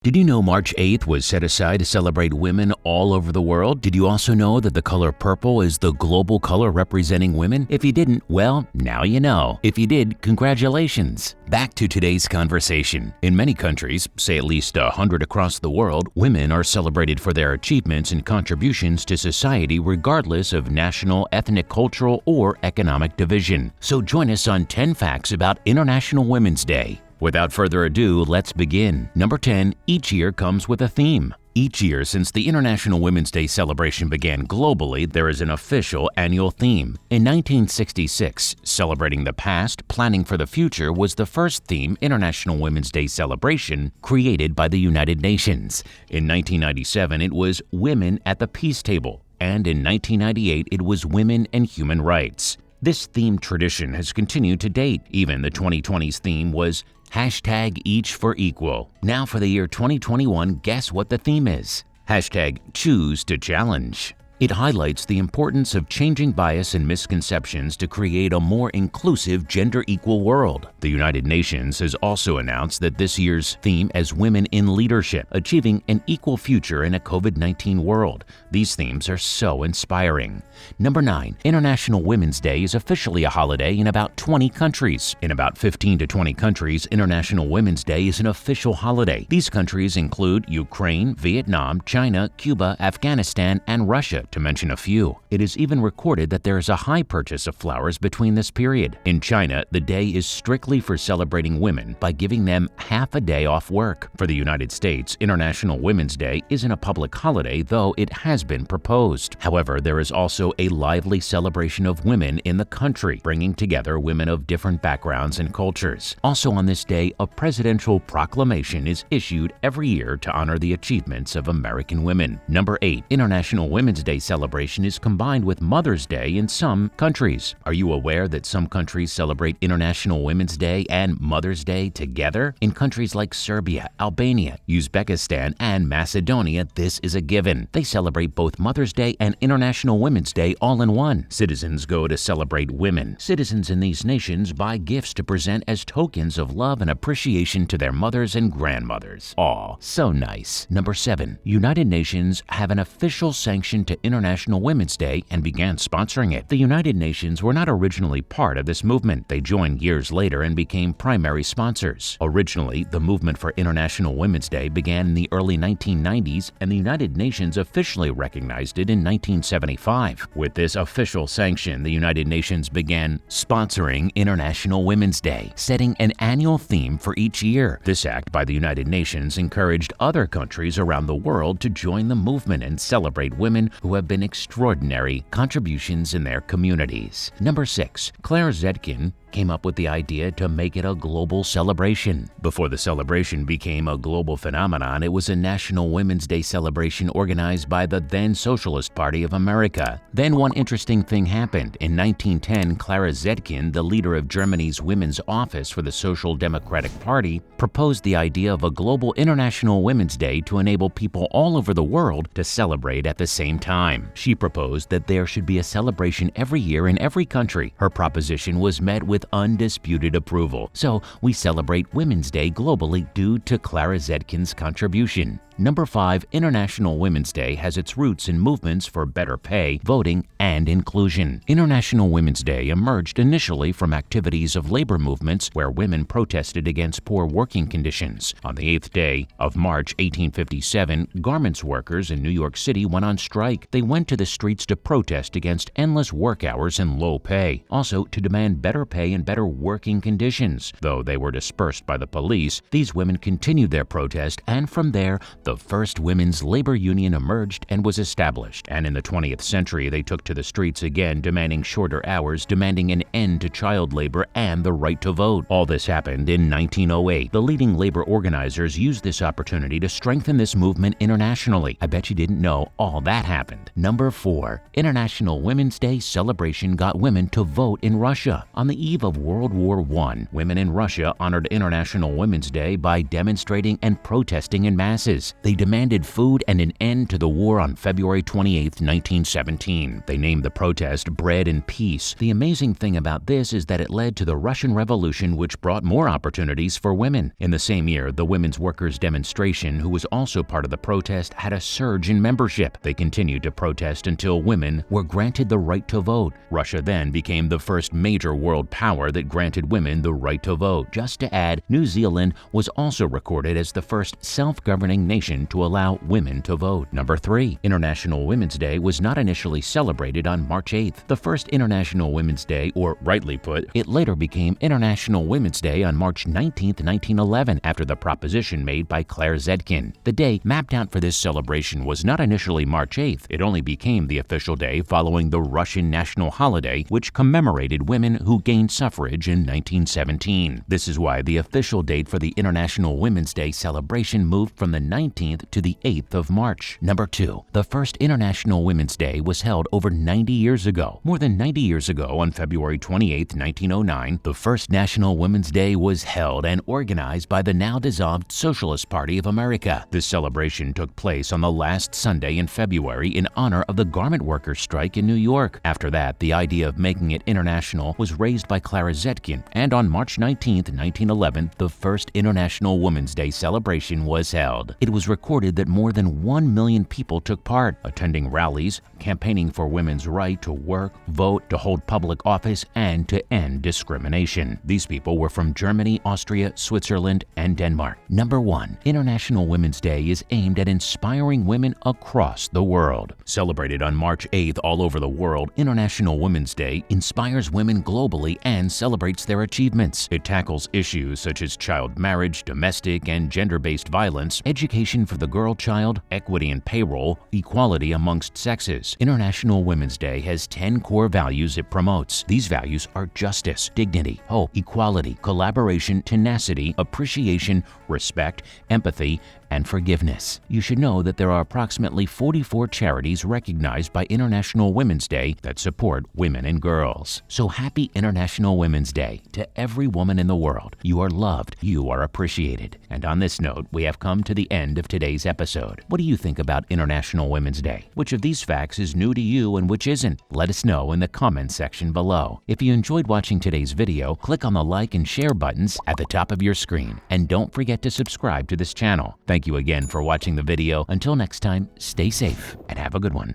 Did you know March 8th was set aside to celebrate women all over the world? Did you also know that the color purple is the global color representing women? If you didn't, well, now you know. If you did, congratulations. Back to today's conversation. In many countries, say at least 100 across the world, women are celebrated for their achievements and contributions to society regardless of national, ethnic, cultural, or economic division. So join us on 10 Facts about International Women's Day. Without further ado, let's begin. Number 10, each year comes with a theme. Each year since the International Women's Day celebration began globally, there is an official annual theme. In 1966, Celebrating the Past, Planning for the Future was the first theme International Women's Day celebration created by the United Nations. In 1997, it was Women at the Peace Table, and in 1998, it was Women and Human Rights. This theme tradition has continued to date. Even the 2020's theme was #Each for Equal. Now for the year 2021, guess what the theme is? #Choose to Challenge. It highlights the importance of changing bias and misconceptions to create a more inclusive, gender-equal world. The United Nations has also announced that this year's theme is Women in Leadership, Achieving an Equal Future in a COVID-19 World. These themes are so inspiring. Number 9, International Women's Day is officially a holiday in about 20 countries. In about 15 to 20 countries, International Women's Day is an official holiday. These countries include Ukraine, Vietnam, China, Cuba, Afghanistan, and Russia, to mention a few. It is even recorded that there is a high purchase of flowers between this period. In China, the day is strictly for celebrating women by giving them half a day off work. For the United States, International Women's Day isn't a public holiday, though it has been proposed. However, there is also a lively celebration of women in the country, bringing together women of different backgrounds and cultures. Also on this day, a presidential proclamation is issued every year to honor the achievements of American women. Number 8, International Women's Day celebration is combined with Mother's Day in some countries. Are you aware that some countries celebrate International Women's Day and Mother's Day together? In countries like Serbia, Albania, Uzbekistan, and Macedonia, this is a given. They celebrate both Mother's Day and International Women's Day all in one. Citizens go to celebrate women. Citizens in these nations buy gifts to present as tokens of love and appreciation to their mothers and grandmothers. Aw, so nice. Number 7, United Nations have an official sanction to International Women's Day and began sponsoring it. The United Nations were not originally part of this movement. They joined years later and became primary sponsors. Originally, the movement for International Women's Day began in the early 1990s, and the United Nations officially recognized it in 1975. With this official sanction, the United Nations began sponsoring International Women's Day, setting an annual theme for each year. This act by the United Nations encouraged other countries around the world to join the movement and celebrate women who have been extraordinary contributions in their communities. Number 6, Clara Zeidler came up with the idea to make it a global celebration. Before the celebration became a global phenomenon, it was a National Women's Day celebration organized by the then Socialist Party of America. Then one interesting thing happened. In 1910, Clara Zeidler, the leader of Germany's Women's Office for the Social Democratic Party, proposed the idea of a global International Women's Day to enable people all over the world to celebrate at the same time. She proposed that there should be a celebration every year in every country. Her proposition was met with undisputed approval. So we celebrate Women's Day globally due to Clara Zeidler's contribution. Number 5, International Women's Day has its roots in movements for better pay, voting, and inclusion. International Women's Day emerged initially from activities of labor movements where women protested against poor working conditions. On the 8th day of March 1857, garments workers in New York City went on strike. They went to the streets to protest against endless work hours and low pay, also to demand better pay and better working conditions. Though they were dispersed by the police, these women continued their protest, and from there, the first women's labor union emerged and was established. And in the 20th century, they took to the streets again, demanding shorter hours, demanding an end to child labor, and the right to vote. All this happened in 1908. The leading labor organizers used this opportunity to strengthen this movement internationally. I bet you didn't know all that happened. Number 4, International Women's Day celebration got women to vote in Russia. On the eve eve of World War I, women in Russia honored International Women's Day by demonstrating and protesting in masses. They demanded food and an end to the war on February 28, 1917. They named the protest Bread and Peace. The amazing thing about this is that it led to the Russian Revolution, which brought more opportunities for women. In the same year, the Women's Workers' Demonstration, who was also part of the protest, had a surge in membership. They continued to protest until women were granted the right to vote. Russia then became the first major world power that granted women the right to vote. Just to add, New Zealand was also recorded as the first self-governing nation to allow women to vote. Number 3. International Women's Day was not initially celebrated on March 8th. The first International Women's Day, or rightly put, it later became International Women's Day on March 19, 1911, after the proposition made by Clara Zeidler. The day mapped out for this celebration was not initially March 8th. It only became the official day following the Russian national holiday, which commemorated women who gained suffrage in 1917. This is why the official date for the International Women's Day celebration moved from the 19th to the 8th of March. Number 2. The first International Women's Day was held over 90 years ago. More than 90 years ago, on February 28, 1909, the first National Women's Day was held and organized by the now-dissolved Socialist Party of America. This celebration took place on the last Sunday in February in honor of the garment workers' strike in New York. After that, the idea of making it international was raised by Clara Zeidler, and on March 19, 1911, the first International Women's Day celebration was held. It was recorded that more than 1 million people took part, attending rallies, campaigning for women's right to work, vote, to hold public office, and to end discrimination. These people were from Germany, Austria, Switzerland, and Denmark. Number 1. International Women's Day is aimed at inspiring women across the world. Celebrated on March 8th all over the world, International Women's Day inspires women globally and celebrates their achievements. It tackles issues such as child marriage, domestic and gender-based violence, education for the girl child, equity in payroll, equality amongst sexes. International Women's Day has 10 core values it promotes. These values are justice, dignity, hope, equality, collaboration, tenacity, appreciation, respect, empathy, and forgiveness. You should know that there are approximately 44 charities recognized by International Women's Day that support women and girls. So happy International Women's Day to every woman in the world. You are loved, you are appreciated. And on this note, we have come to the end of today's episode. What do you think about International Women's Day? Which of these facts is new to you and which isn't? Let us know in the comments section below. If you enjoyed watching today's video, click on the like and share buttons at the top of your screen. And don't forget to subscribe to this channel. Thank you again for watching the video. Until next time, stay safe and have a good one.